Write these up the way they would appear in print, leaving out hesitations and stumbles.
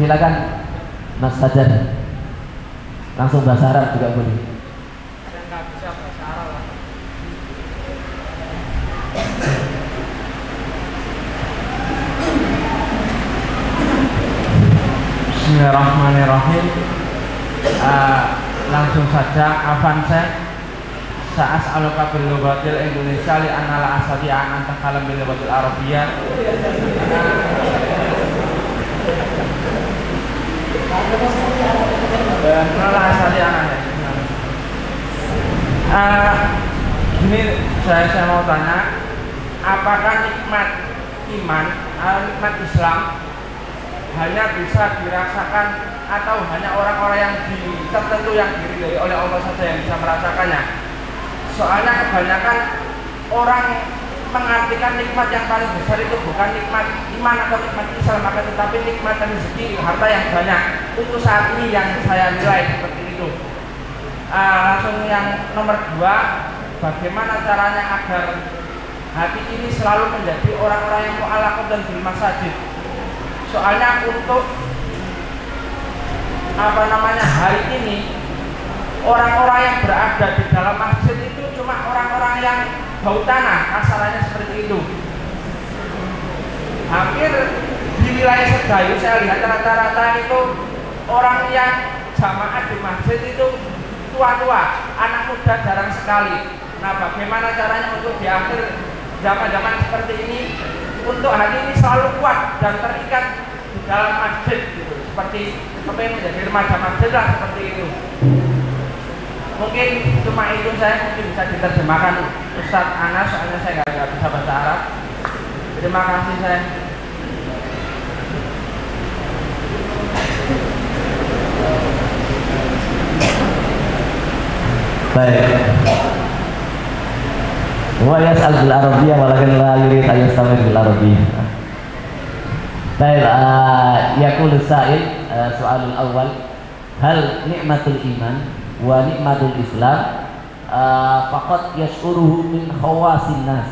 Silakan Mas Fajar. Langsung bahasa Arab juga boleh. Saya nggak bisa bahasa Arab. Bismillahirrahmanirrahim. Langsung saja avanse. Sa'as'aluka bil lughatil Indonesia li anna la asadi an antakalam bil lughatil Arabiyyah. Gini saya mau tanya, apakah nikmat iman, nikmat Islam hanya bisa dirasakan atau hanya orang-orang yang tertentu yang diridhai oleh Allah saja yang bisa merasakannya? Soalnya kebanyakan orang mengartikan nikmat yang paling besar itu bukan nikmat iman atau nikmat Islam, maka tetapi nikmat rezeki, harta yang banyak. Untuk saat ini yang saya nilai seperti itu. Langsung yang nomor 2, bagaimana caranya agar hati ini selalu menjadi orang-orang yang mu'allaqah dan bil masajid. Soalnya untuk hari ini orang-orang yang berada di dalam masjid itu cuma orang-orang yang bau tanah, asalnya seperti itu. Hampir di wilayah Sedayu saya lihat rata-rata itu orang yang jamaah di masjid itu tua-tua, anak muda jarang sekali. Nah, bagaimana caranya untuk di akhir zaman-zaman seperti ini untuk hati ini selalu kuat dan terikat di dalam masjid gitu. Seperti menjadi remaja masjid lah, seperti itu. Mungkin cuma itu, saya mungkin bisa diterjemahkan Ustadz Anas, soalnya saya nggak bisa bahasa Arab. Terima kasih saya. Baik. Wa yas'al bil arabiyyah walakin la yurid an yastamir bil arabiyyah. Baik, yaqulu sa'il soalul awal, hal ni'matul iman wa nikmatul Islam faqat yash'uruhu min khawasin nas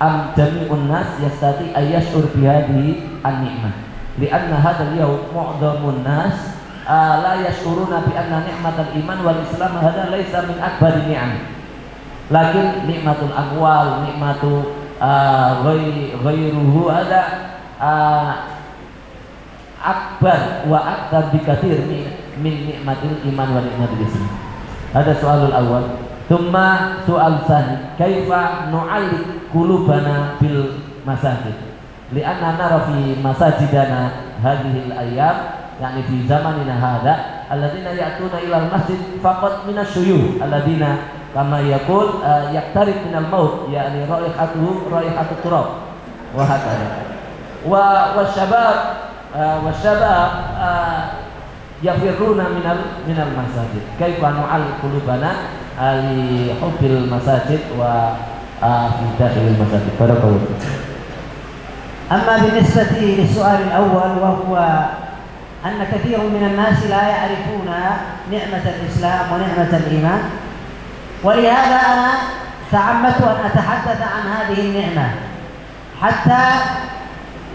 am jami'un nas yastati ay yash'ur bihadhihi an-ni'mah li'anna hadzal yawm mu'dhamun nas la yash'uruna bi anna ni'matal iman wal Islam hadza laisa min akbari ni'am lakin nikmatul amwal nikmatu ghairuhu hadza akbar wa akbar bikathir min nikmatil iman wa nikmatil Islam. Ada soalul awal. Thumma soal tsani, kaifa nu'alliq qulubana bil masajid? Li'anna nara fi masajidana hadhihi al-ayyam, yani fi zamanina hadha, alladziina ya'tuna ila al-masjid faqat min asy-syuyukh, alladziina kama yaqul yaqtarib min al-maut, yani raihatuhu raihatut turab wa hakadha. Wa syabab yafirruna minal masajid. Kaifa nu'al qulubana li hubbil masajid wa fi dakhilil masajid. Barakallahu. أما بالنسبة للسؤال الأول وهو أن كثير من الناس لا يعرفون نعمة الإسلام ونعمة الإيمان، ولهذا أنا تعمدت أن أتحدث عن هذه النعمة حتى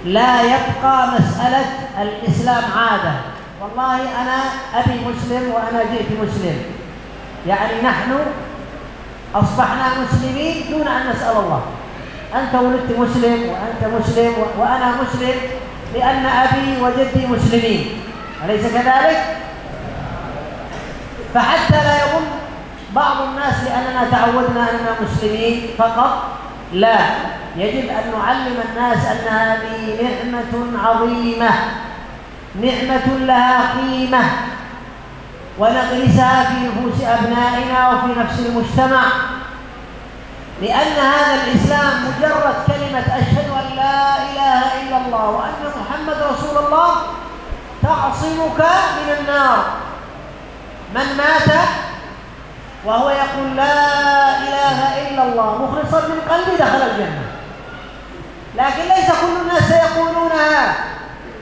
لا يبقى مسألة الإسلام عادة. والله أنا أبي مسلم وأنا جئت مسلم، يعني نحن أصبحنا مسلمين دون أن نسأل الله. أنت ولدت مسلم وأنت مسلم وأنا مسلم لأن أبي وجدي مسلمين، أليس كذلك؟ فحتى لا يظن بعض الناس لأننا تعودنا أننا مسلمين فقط، لا، يجب أن نعلم الناس أن هذه نعمة عظيمة، نعمة لها قيمة، ونغرسها في نفوس أبنائنا وفي نفس المجتمع، لأن هذا الإسلام مجرد كلمة أشهد أن لا إله إلا الله وأن محمد رسول الله تعصمك من النار. من مات وهو يقول لا إله إلا الله مخلصا من قلبه دخل الجنة، لكن ليس كل الناس يقولونها،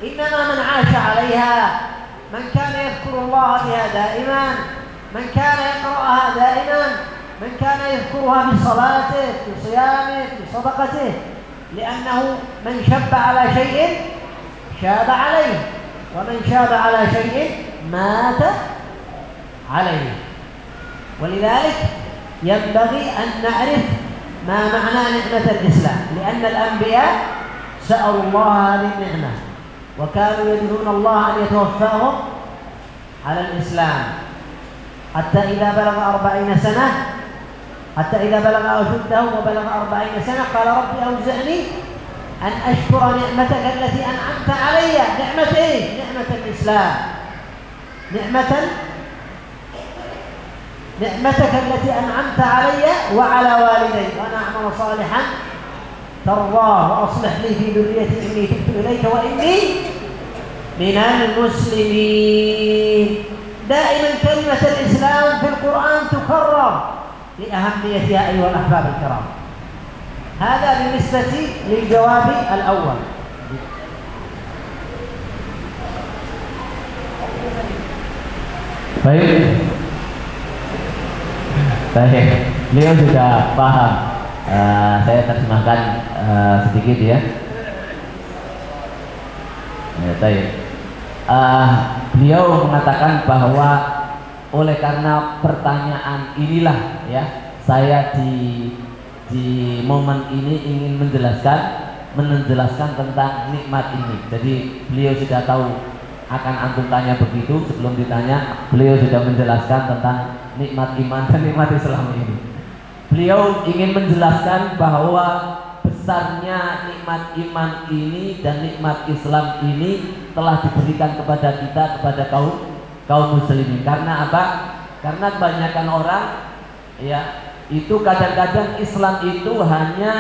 إنما من عاش عليها، من كان يذكر الله بها دائما، من كان يقرأها دائما، من كان يذكرها في صلاته في صيامه في صدقته، لأنه من شب على شيء شاب عليه. ومن شاب على شيء مات عليه. ولذلك ينبغي أن نعرف ما معنى نعمة الإسلام، لأن الأنبياء سألوا الله هذه النعمة وكانوا يدعون الله أن يتوفاهم على الإسلام، حتى إذا بلغ 40 سنة، حتى إذا بلغ أشده وبلغ 40 سنة قال رب أوزعني أن أشكر نعمتك التي أنعمت علي. نعمة إيه؟ نعمة الإسلام، نعمتك التي أنعمت علي وعلى والدي وأن أعمل صالحا ترضاه وأصلح لي في ذريتي إني تبت إليك وإني من المسلمين. دائما كلمة الإسلام في القرآن تكرر لأهميتها أيها الأحباب الكرام. هذا بالنسبة للجواب الأول. Baik, beliau sudah paham. Saya terjemahkan sedikit ya. Baik. Beliau mengatakan bahwa oleh karena pertanyaan inilah ya, saya di momen ini ingin menjelaskan tentang nikmat ini. Jadi beliau sudah tahu akan antum tanya begitu, sebelum ditanya beliau sudah menjelaskan tentang nikmat iman dan nikmat Islam ini. Beliau ingin menjelaskan bahwa besarnya nikmat iman ini dan nikmat Islam ini telah diberikan kepada kita, kepada kaum muslimin. Karena apa? Karena kebanyakan orang ya, itu kadang-kadang Islam itu hanya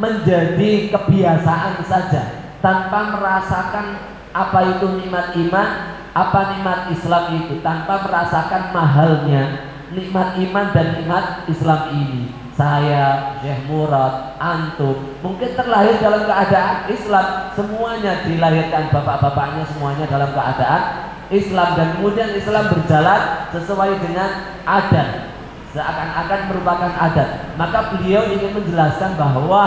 menjadi kebiasaan saja tanpa merasakan apa itu nikmat iman, apa nikmat Islam itu, tanpa merasakan mahalnya nikmat iman dan nikmat Islam ini. Saya, Syekh Murad, antum mungkin terlahir dalam keadaan Islam, semuanya dilahirkan bapak-bapaknya semuanya dalam keadaan Islam, dan kemudian Islam berjalan sesuai dengan adat, seakan-akan merupakan adat. Maka beliau ingin menjelaskan bahwa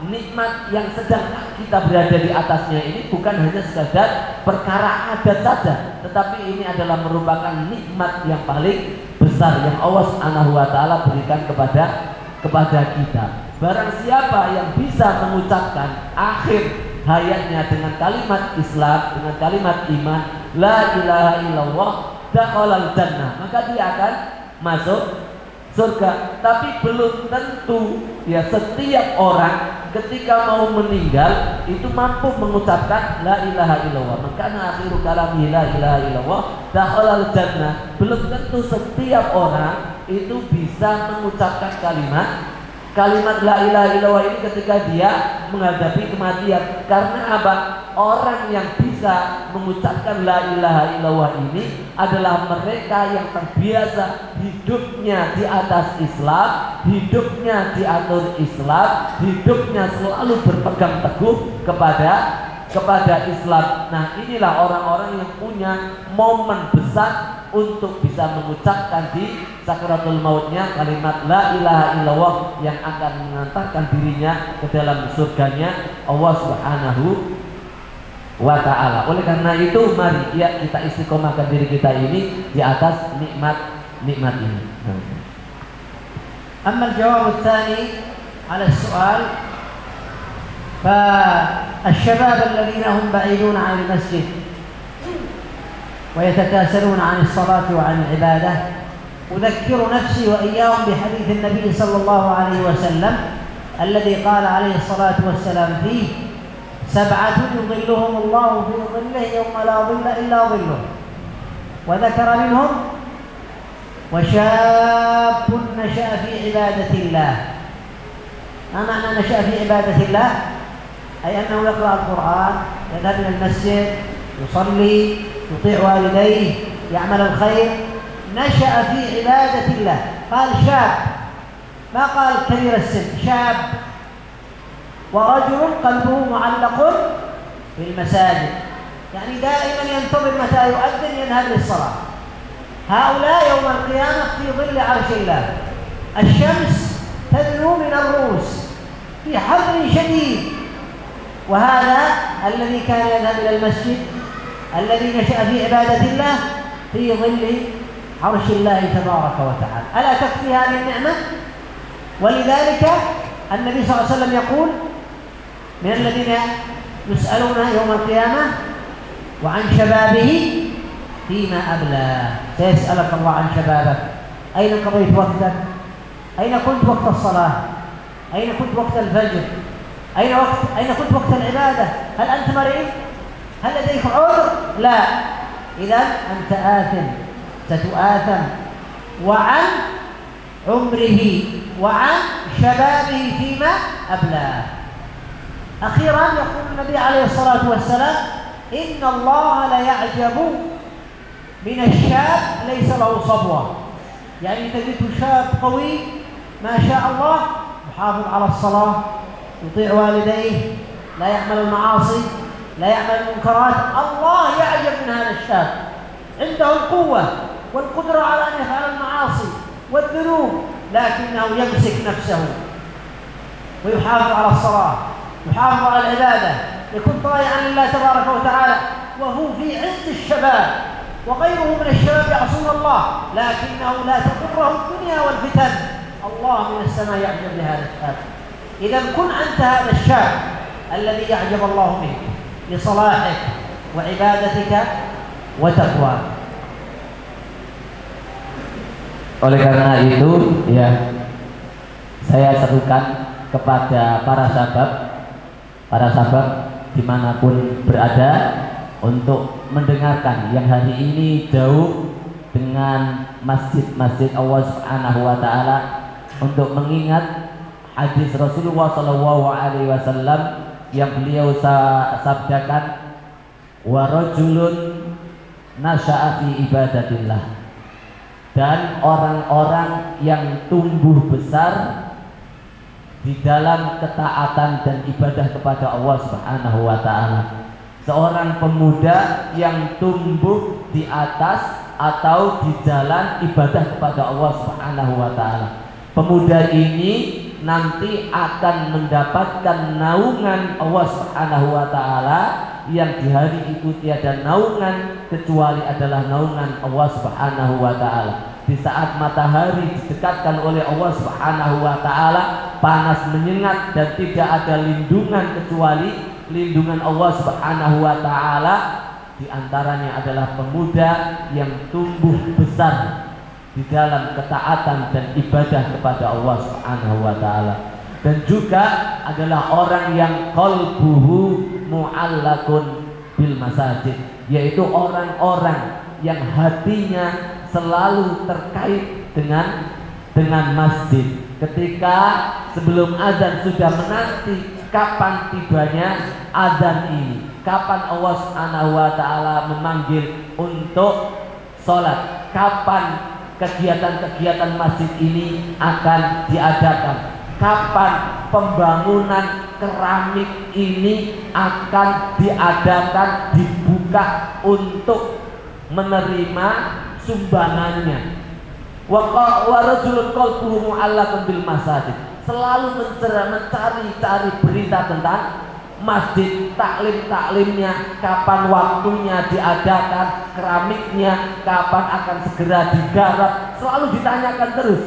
nikmat yang sedang kita berada di atasnya ini bukan hanya sekadar perkara adat saja, tetapi ini adalah merupakan nikmat yang paling besar yang Allah Subhanahu wa taala berikan kepada kita. Barang siapa yang bisa mengucapkan akhir hayatnya dengan kalimat Islam, dengan kalimat iman, la ilaha illallah, dakhalal jannah, maka dia akan masuk surga. Tapi belum tentu ya setiap orang ketika mau meninggal itu mampu mengucapkan la ilaha illallah. Maka akhiru kalami la ilaha illallah dakhalal jannah. Belum tentu setiap orang itu bisa mengucapkan kalimat la ilaha illallah ini ketika dia menghadapi kematian. Karena apa? Orang yang bisa mengucapkan la ilaha illallah ini adalah mereka yang terbiasa hidupnya di atas Islam, hidupnya diatur Islam, hidupnya selalu berpegang teguh kepada Islam. Nah, inilah orang-orang yang punya momen besar untuk bisa mengucapkan di sakaratul mautnya kalimat la ilaha illallah yang akan mengantarkan dirinya ke dalam surganya Allah Subhanahu wa ta'ala. Oleh karena itu mari ya kita istiqomahkan diri kita ini di atas nikmat ini. Amma al-jawab al-thani ala al-su'al فالشباب الذين هم بعيدون عن المسجد ويتكاسلون عن الصلاة وعن العبادة، أذكر نفسي وإياهم بحديث النبي صلى الله عليه وسلم الذي قال عليه الصلاة والسلام فيه: 7 يظلهم الله في ظله يوم لا ظل إلا ظله. وذكر منهم: وشاب نشأ في عبادة الله. ما معنى نشأ في عبادة الله؟ أي أنه يقرأ القرآن، يذهب إلى المسجد، يصلي، يطيع والديه، يعمل الخير، نشأ في عبادة الله. قال شاب، ما قال كبير السن، شاب ورجل قلبه معلق بالمساجد، يعني دائما ينتظر متى يؤذن يذهب للصلاة. هؤلاء يوم القيامة في ظل عرش الله، الشمس تدنو من الرؤوس في حر شديد، وهذا الذي كان يذهب إلى المسجد الذي نشأ في عبادة الله في ظل عرش الله تبارك وتعالى. ألا تكفي هذه النعمة؟ ولذلك النبي صلى الله عليه وسلم يقول من الذين يسألون يوم القيامة وعن شبابه فيما أبلى. سيسألك الله عن شبابك، أين قضيت وقتك؟ أين كنت وقت الصلاة؟ أين كنت وقت الفجر؟ أين كنت وقت العبادة؟ هل أنت مريض؟ هل لديك عذر؟ لا. إذا أنت آثم، ستؤاثم، وعن عمره وعن شبابه فيما أبلاه. أخيرا يقول النبي عليه الصلاة والسلام إن الله ليعجب من الشاب ليس له صبوة. يعني تجد شاب قوي ما شاء الله يحافظ على الصلاة، يطيع والديه، لا يعمل المعاصي، لا يعمل المنكرات، الله يعجب من هذا الشاب، عنده القوة والقدرة على أن يفعل المعاصي والذنوب، لكنه يمسك نفسه ويحافظ على الصلاة، يحافظ على العبادة، يكون طائعا لله تبارك وتعالى، وهو في عز الشباب وغيره من الشباب يعصون الله، لكنه لا تضره الدنيا والفتن. الله من السماء يعجب بهذا الشاب. إذا كن أنت هذا الشاب الذي يعجب الله منك لصلاحك وعبادتك وتقواك. Oleh karena itu, ya, saya serukan kepada para sahabat dimanapun berada untuk mendengarkan yang hari ini jauh dengan masjid-masjid Allah Subhanahu wa Ta'ala, untuk mengingat hadis Rasulullah Sallallahu Alaihi Wasallam yang beliau sabdakan, wa rajulun nasha'a fi ibadatillah, dan orang-orang yang tumbuh besar di dalam ketaatan dan ibadah kepada Allah Subhanahu wa Ta'ala. Seorang pemuda yang tumbuh di atas atau di jalan ibadah kepada Allah Subhanahu wa Ta'ala. Pemuda ini nanti akan mendapatkan naungan Allah Subhanahu wa Ta'ala, yang di hari itu tiada naungan kecuali adalah naungan Allah Subhanahu wa Ta'ala. Di saat matahari didekatkan oleh Allah Subhanahu wa Ta'ala, panas menyengat dan tidak ada lindungan kecuali lindungan Allah Subhanahu wa Ta'ala. Di antaranya adalah pemuda yang tumbuh besar di dalam ketaatan dan ibadah kepada Allah Subhanahu wa Ta'ala. Dan juga adalah orang yang qalbuhu mu'allakun bil masajid, yaitu orang-orang yang hatinya selalu terkait dengan masjid. Ketika sebelum azan sudah menanti kapan tibanya azan ini, kapan Allah Subhanahu wa Ta'ala memanggil untuk sholat, kapan kegiatan-kegiatan masjid ini akan diadakan, kapan pembangunan keramik ini akan diadakan, dibuka untuk menerima sumbangannya. Wa rajulun qalbuhu mu'allaqun bil masajid, selalu mencari berita tentang masjid, taklimnya, kapan waktunya diadakan, keramiknya kapan akan segera digarap, selalu ditanyakan terus,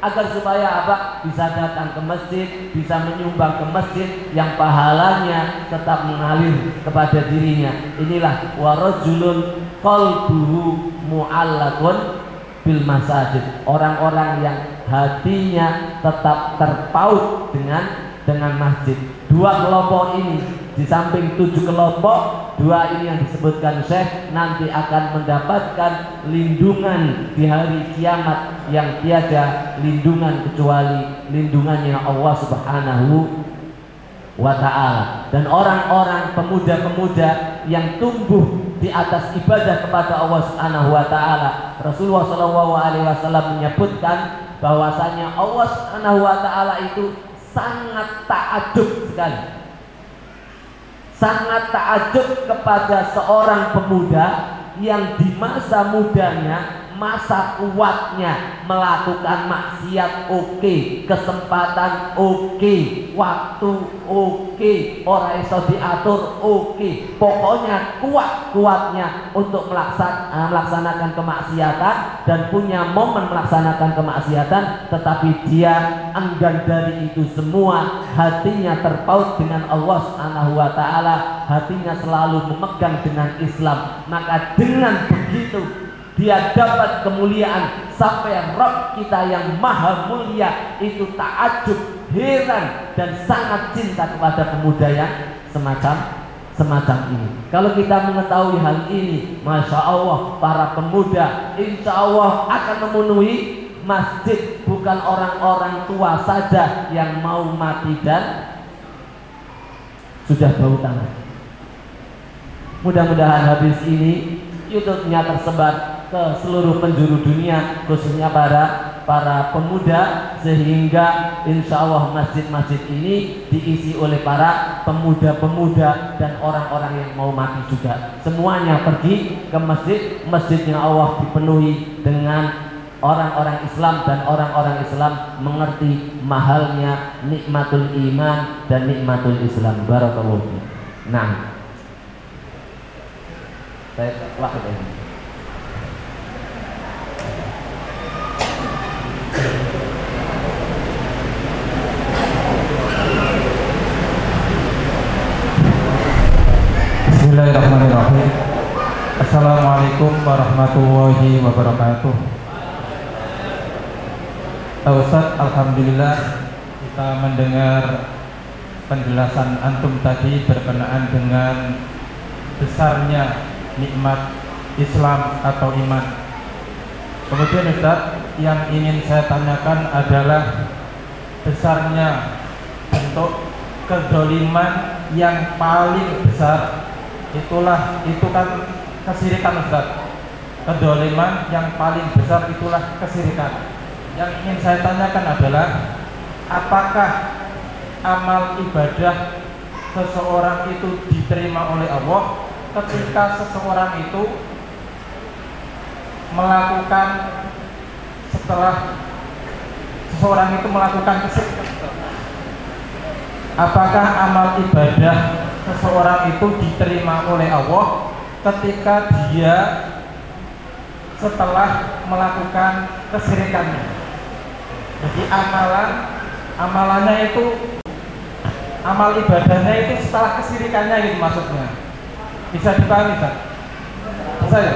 agar supaya apa? Bisa datang ke masjid, bisa menyumbang ke masjid yang pahalanya tetap mengalir kepada dirinya. Inilah wa rajulun qalbuhu mu'allaqun bil masajid, orang-orang yang hatinya tetap terpaut dengan masjid. Dua kelompok ini, di samping 7 kelompok, 2 ini yang disebutkan Syekh nanti akan mendapatkan lindungan di hari kiamat yang tiada lindungan kecuali lindungannya Allah Subhanahu wa Ta'ala. Dan orang-orang pemuda-pemuda yang tumbuh di atas ibadah kepada Allah Subhanahu wa Ta'ala, Rasulullah Shallallahu Alaihi Wasallam menyebutkan bahwasanya Allah Subhanahu wa Ta'ala itu sangat takjub sekali, sangat takjub kepada seorang pemuda yang di masa mudanya masa kuatnya melakukan maksiat oke, kesempatan oke, waktu oke, orang iso diatur oke, pokoknya kuat-kuatnya untuk melaksanakan kemaksiatan dan punya momen melaksanakan kemaksiatan, tetapi dia enggan dari itu semua, hatinya terpaut dengan Allah Subhanahu wa taala, hatinya selalu memegang dengan Islam, maka dengan begitu dia dapat kemuliaan sampai Rabb kita yang maha mulia itu takjub, heran dan sangat cinta kepada pemuda yang semacam ini. Kalau kita mengetahui hal ini, Masya Allah, para pemuda insya Allah akan memenuhi masjid, bukan orang-orang tua saja yang mau mati dan sudah bau tangan. Mudah-mudahan habis ini YouTube-nya tersebar ke seluruh penjuru dunia, khususnya para pemuda, sehingga insya Allah masjid-masjid ini diisi oleh para pemuda-pemuda dan orang-orang yang mau mati juga. Semuanya pergi ke masjid, masjidnya Allah dipenuhi dengan orang-orang Islam dan orang-orang Islam mengerti mahalnya nikmatul iman dan nikmatul Islam. Barakallahu fiik. Nah, saya waktu ini. Bismillahirrahmanirrahim. Assalamualaikum warahmatullahi wabarakatuh. Ustaz, alhamdulillah kita mendengar penjelasan antum tadi berkenaan dengan besarnya nikmat Islam atau iman. Kemudian Ustaz, yang ingin saya tanyakan adalah besarnya bentuk kezaliman yang paling besar. Itu kan kesyirikan Ustaz. Kezaliman yang paling besar itulah kesyirikan. Yang ingin saya tanyakan adalah apakah amal ibadah seseorang itu diterima oleh Allah ketika seseorang itu melakukan kesyirikan? Apakah amal ibadah seseorang itu diterima oleh Allah ketika dia setelah melakukan kesyirikannya? Jadi amalannya itu, amal ibadahnya itu setelah kesyirikannya gitu maksudnya. Bisa dipahami Pak? Bisa ya?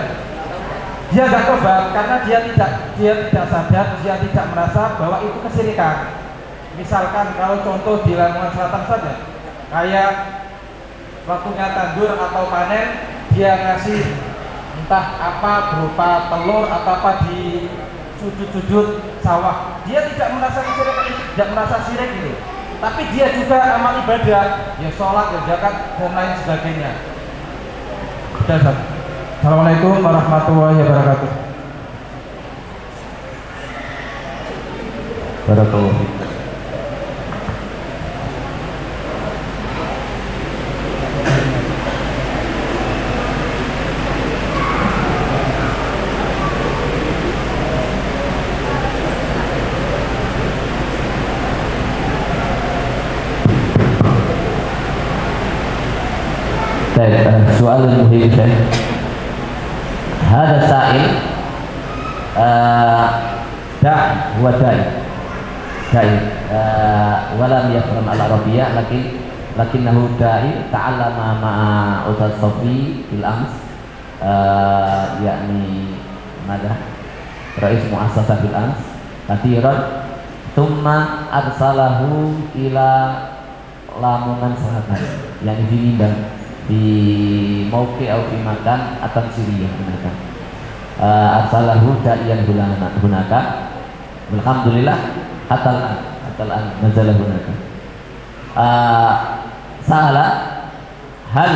Dia nggak tobat karena dia tidak sadar, dia tidak merasa bahwa itu kesyirikan. Misalkan kalau contoh di Lamongan Selatan saja, kayak waktunya tandur atau panen, dia ngasih entah apa berupa telur atau apa di sudut-sudut sawah, dia tidak merasa kesyirikan, tidak merasa syirik gitu. Tapi dia juga amal ibadah, ya sholat, ya zakat dan lain sebagainya. Sudah. Assalamualaikum warahmatullahi wabarakatuh. Barakallahu fiik. سؤال مهم هذا سائل داعي هو داعي ولم يفهم العربية لكنه داعي تعلم مع أستاذ صفي بالأمس يعني ماذا رئيس مؤسسة بالأمس كثيرا ثم أرسله إلى Lamongan Selatan yang di Minang di Mauke atau di Makan atau Syria gunakan arsalahu da'iyan hunaka alhamdulillah hatal nazalah hunaka sa'ala hal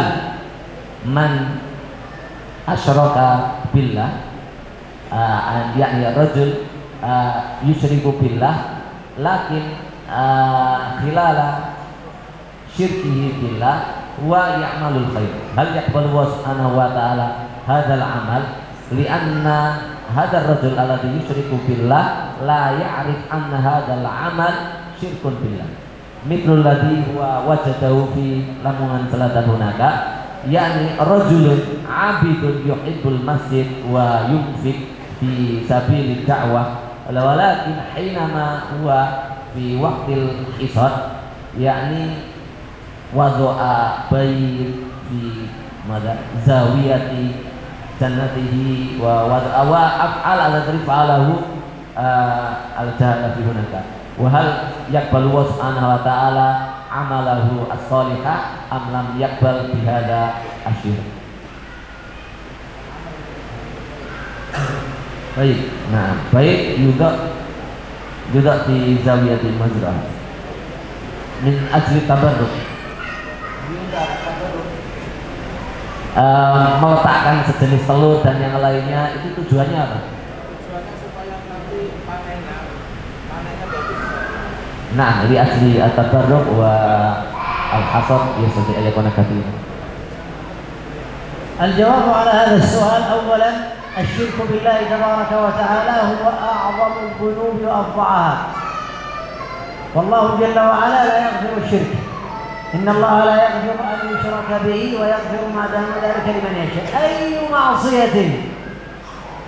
man asyraka billah yakni rajul yusyriku billah lakin khilala syirkihi billah wa ya'malul khair hal yaqbalu subhanahu wa ta'ala hadzal amal li'anna hadar rajul alladhi yusyriku billah la ya'rif anna hadzal amal syirkun billah. Mithlul ladzi huwa wajadahu fi Lamongan Selatan hunaka, yakni rajulun 'abidun yuhibbul masjid wa yunfik fi sabilid da'wah walakin hinama huwa fi waqtil hisad yakni wada'a bayt fi zawiyati jannatihi wa af'al alladhi fa'alahu al-jahala fi hunaka wa hal yaqbalu wa subhanahu wa ta'ala amalahu as-salihah am lam yaqbal bihadza asyir. Baik, nah baik juga di zawiyatil mazrah min ajli tabarruk, meletakkan sejenis telur dan yang lainnya itu tujuannya apa? Tujuannya supaya nanti panennya bagus. Nah, li ajli at-tabarruk wa al-hasad yastati ayakuna kathira. الجواب على هذا السؤال أولا الشرك بالله تبارك وتعالى هو أعظم الذنوب وأفظعها، والله جل وعلا لا يغفر الشرك، إن الله لا يغفر أن يشرك به ويغفر ما دون ذلك لمن يشاء. أي معصية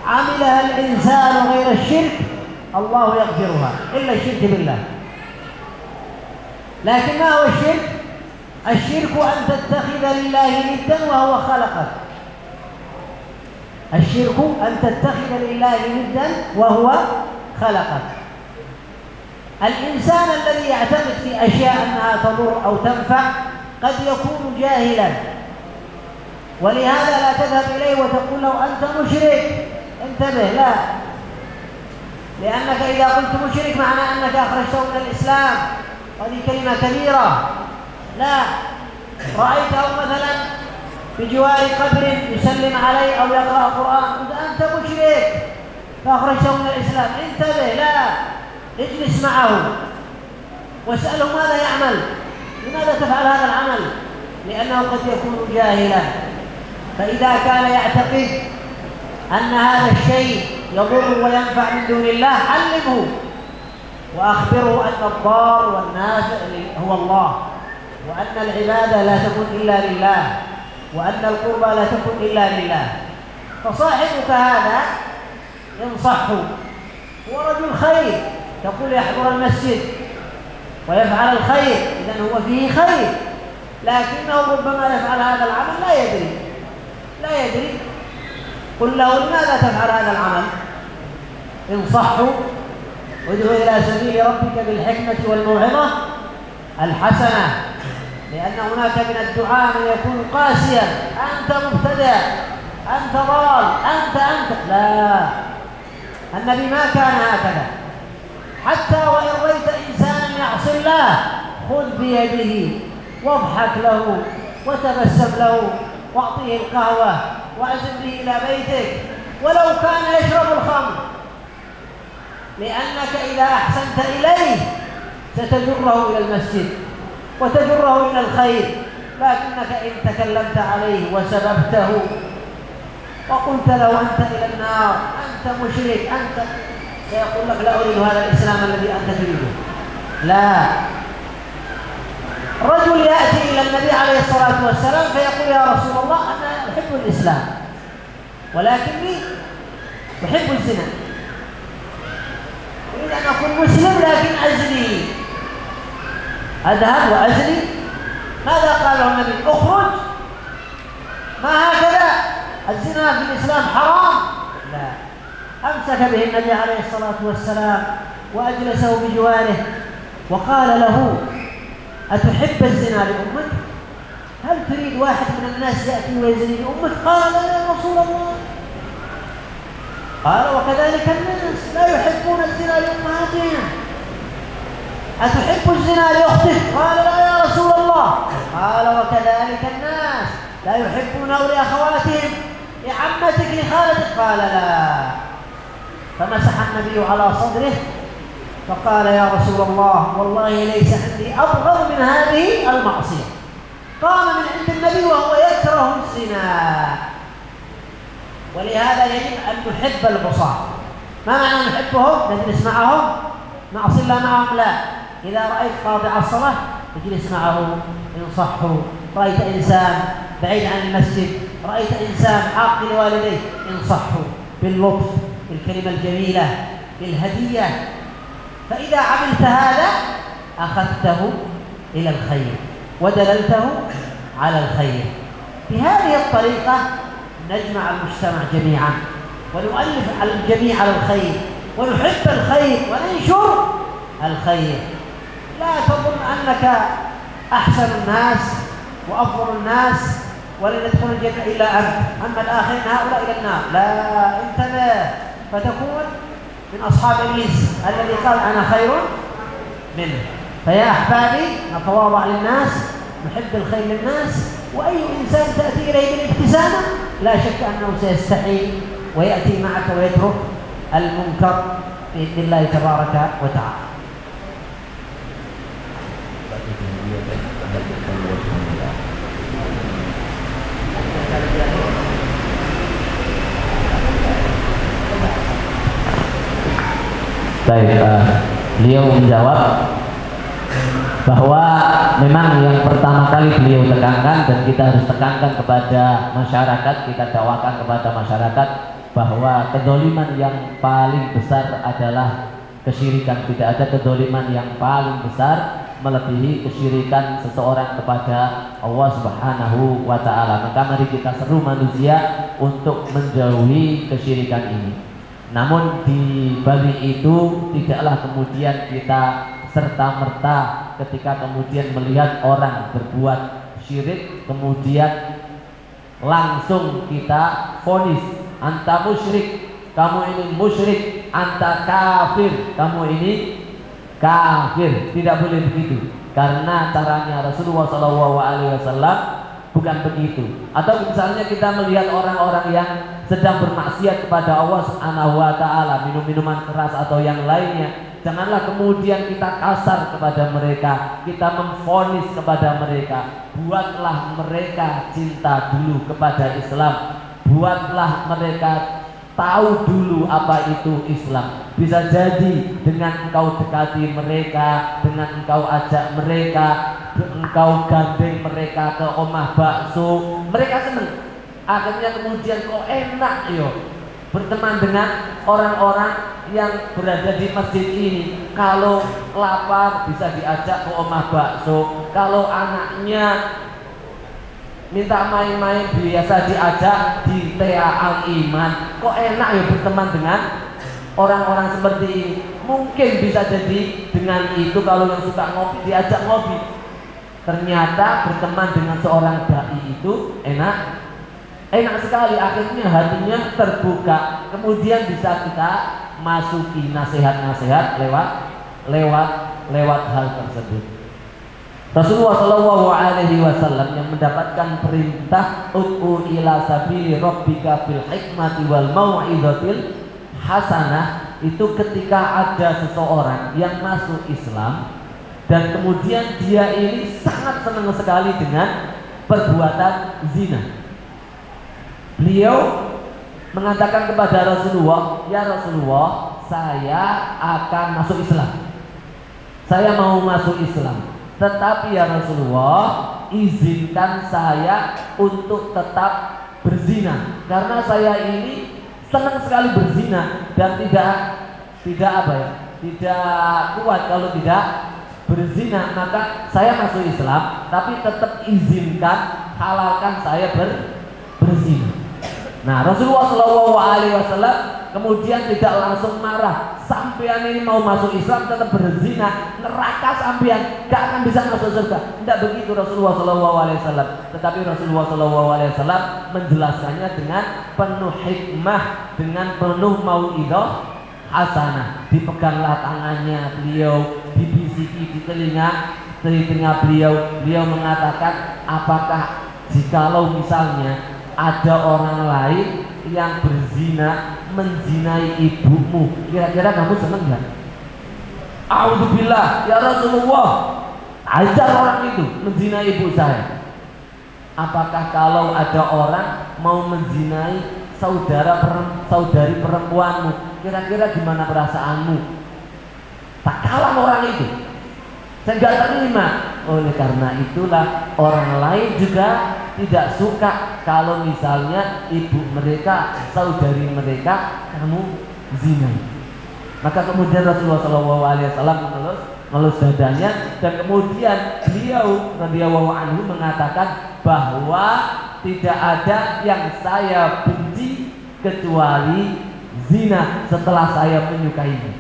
عملها الإنسان غير الشرك الله يغفرها إلا الشرك بالله. لكن ما هو الشرك؟ الشرك أن تتخذ لله ندا وهو خلقك. الشرك أن تتخذ لله ندا وهو خلقك. الإنسان الذي يعتقد في أشياء أنها تضر أو تنفع قد يكون جاهلا، ولهذا لا تذهب إليه وتقول له أنت مشرك، انتبه، لا، لأنك إذا قلت مشرك معناه أنك أخرجته من الإسلام، وهذه كلمة كبيرة. لا، رأيته مثلا بجوار قبر يسلم عليه أو يقرأ القرآن أنت مشرك فأخرجته من الإسلام، انتبه، لا، اجلس معه واسأله ماذا يعمل، لماذا تفعل هذا العمل، لأنه قد يكون جاهلا. فإذا كان يعتقد أن هذا الشيء يضر وينفع من دون الله علمه وأخبره أن الضار والنافع هو الله، وأن العبادة لا تكون إلا لله، وأن القربى لا تكون إلا لله. فصاحبك هذا ينصحه، هو رجل خير، تقول يحضر المسجد ويفعل الخير، إذن هو فيه خير، لكنه ربما يفعل هذا العمل لا يدري. قل له لماذا تفعل هذا العمل؟ انصحه، وادعو إلى سبيل ربك بالحكمة والموعظة الحسنة، لأن هناك من الدعاء من يكون قاسيا، أنت مبتدع، أنت ضال، أنت لا، النبي ما كان هكذا. حتى وإن رأيت إنسانا يعصي الله خذ بيده واضحك له وتبسم له واعطيه القهوة وأعزم به إلى بيتك ولو كان يشرب الخمر، لأنك إذا أحسنت إليه ستجره إلى المسجد وتجره إلى الخير، لكنك إن تكلمت عليه وسببته وقلت له أنت إلى النار، أنت مشرك، أنت، سيقول لك لا أريد هذا الإسلام الذي أنت تريده. لا، رجل يأتي إلى النبي عليه الصلاة والسلام فيقول يا رسول الله أنا أحب الإسلام ولكني أحب الزنا، أريد أن أكون مسلم لكن أزني، أذهب وأزني. ماذا قال له النبي؟ اخرج، ما هكذا، الزنا في الإسلام حرام. لا، أمسك به النبي عليه الصلاة والسلام وأجلسه بجواره وقال له أتحب الزنا لأمك؟ هل تريد واحد من الناس يأتي ويزني لأمك؟ قال لا يا رسول الله. قال وكذلك الناس لا يحبون الزنا لأمهاتهم، أتحب الزنا لأختك؟ قال لا يا رسول الله. قال وكذلك الناس لا يحبونه لأخواتهم، لعمتك، لخالتك؟ قال لا. فمسح النبي على صدره فقال يا رسول الله والله ليس عندي أبغض من هذه المعصية. قام من عند النبي وهو يكره الزنا ولهذا يجب أن نحب العصاة. ما معنى نحبهم؟ نجلس معهم نعصي الله معهم؟ لا. إذا رأيت قاطع الصلاة اجلس معه انصحه. رأيت إنسان بعيد عن المسجد، رأيت إنسان عاق لوالديه، انصحه باللطف، بالكلمة الجميلة، بالهدية. فإذا عملت هذا أخذته إلى الخير ودللته على الخير. بهذه الطريقة نجمع المجتمع جميعا ونؤلف الجميع على الخير ونحب الخير وننشر الخير. لا تظن أنك أحسن الناس وأفضل الناس ولن يدخل الجنة إلا أنت، أما الآخرين هؤلاء إلى النار. لا، انتبه فتكون من أصحاب إبليس الذي قال أنا خير منه. فيا أحبابي نتواضع للناس، نحب الخير للناس، وأي إنسان تأتي إليه بالابتسامة لا شك أنه سيستحي ويأتي معك ويترك المنكر بإذن الله تبارك وتعالى. Baik, beliau menjawab bahwa memang yang pertama kali beliau tekankan dan kita harus tekankan kepada masyarakat, kita dakwakan kepada masyarakat bahwa kedzaliman yang paling besar adalah kesyirikan. Tidak ada kedzaliman yang paling besar melebihi kesyirikan seseorang kepada Allah Subhanahu wa Ta'ala. Maka mari kita seru manusia untuk menjauhi kesyirikan ini. Namun di balik itu tidaklah kemudian kita serta-merta ketika kemudian melihat orang berbuat syirik kemudian langsung kita vonis anta musyrik, kamu ini musyrik, anta kafir, kamu ini kafir. Tidak boleh begitu, karena caranya Rasulullah SAW bukan begitu. Atau misalnya kita melihat orang-orang yang sedang bermaksiat kepada Allah Subhanahu wa Ta'ala, minum minuman keras atau yang lainnya, janganlah kemudian kita kasar kepada mereka, kita memvonis kepada mereka. Buatlah mereka cinta dulu kepada Islam, buatlah mereka tahu dulu apa itu Islam. Bisa jadi dengan engkau dekati mereka, dengan engkau ajak mereka, engkau gandeng mereka ke omah bakso, mereka senang. Akhirnya kemudian kok enak yo berteman dengan orang-orang yang berada di masjid ini. Kalau lapar bisa diajak ke omah bakso, kalau anaknya minta main-main biasa diajak di TA Al-Iman. Kok enak ya berteman dengan orang-orang seperti ini. Mungkin bisa jadi dengan itu kalau yang suka ngopi diajak ngopi. Ternyata berteman dengan seorang dai itu enak sekali, akhirnya hatinya terbuka. Kemudian bisa kita masuki nasihat-nasihat lewat hal tersebut. Rasulullah SAW yang mendapatkan perintah ud'u ila sabili rabbika bil hikmati wal mau'izatil hasanah, itu ketika ada seseorang yang masuk Islam dan kemudian dia ini sangat senang sekali dengan perbuatan zina. Beliau mengatakan kepada Rasulullah, ya Rasulullah, saya akan masuk Islam, saya mau masuk Islam, tetapi ya Rasulullah, izinkan saya untuk tetap berzina, karena saya ini senang sekali berzina dan tidak kuat kalau tidak berzina. Maka saya masuk Islam, tapi tetap izinkan, halalkan saya berzina. Nah, Rasulullah SAW kemudian tidak langsung marah. Sampean ini mau masuk Islam tetap berzina, neraka sampean, gak akan bisa masuk surga. Tidak begitu Rasulullah SAW. Tetapi Rasulullah SAW menjelaskannya dengan penuh hikmah, dengan penuh mau'idhah hasanah. Dipeganglah tangannya beliau, dibisiki di telinga beliau. Beliau mengatakan, apakah jikalau misalnya ada orang lain yang berzina, menzinai ibumu, kira-kira kamu senang gak? A'udzubillah, ya Rasulullah, ajar orang itu menzinai ibu saya. Apakah kalau ada orang mau menzinai saudari perempuanmu, kira-kira gimana perasaanmu? Tak kalah orang itu. Saya nggak terima. Oleh karena itulah orang lain juga tidak suka kalau misalnya ibu mereka, saudari mereka kamu zina. Maka kemudian Rasulullah SAW melus dadanya, dan kemudian beliau radhiyallahu anhu mengatakan bahwa tidak ada yang saya benci kecuali zina setelah saya menyukainya.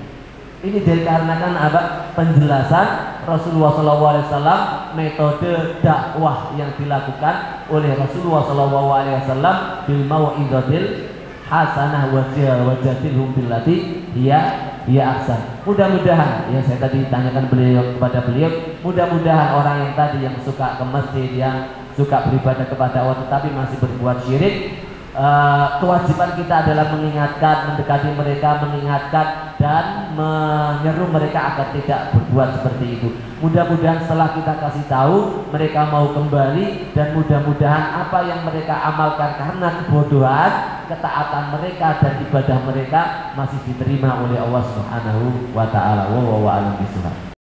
Ini dikarenakan apa? Penjelasan Rasulullah SAW, metode dakwah yang dilakukan oleh Rasulullah SAW bil mau'izatil hasanah wajadilhum billati hiya ahsan. Mudah-mudahan yang saya tadi tanyakan kepada beliau, mudah-mudahan orang yang tadi yang suka ke masjid, yang suka beribadah kepada Allah tetapi masih berbuat syirik, kewajiban kita adalah mengingatkan, mendekati mereka, mengingatkan dan menyeru mereka agar tidak berbuat seperti itu. Mudah-mudahan setelah kita kasih tahu, mereka mau kembali, dan mudah-mudahan apa yang mereka amalkan karena kebodohan, ketaatan mereka dan ibadah mereka masih diterima oleh Allah Subhanahu wa taala. Wallahu a'lam bishawab.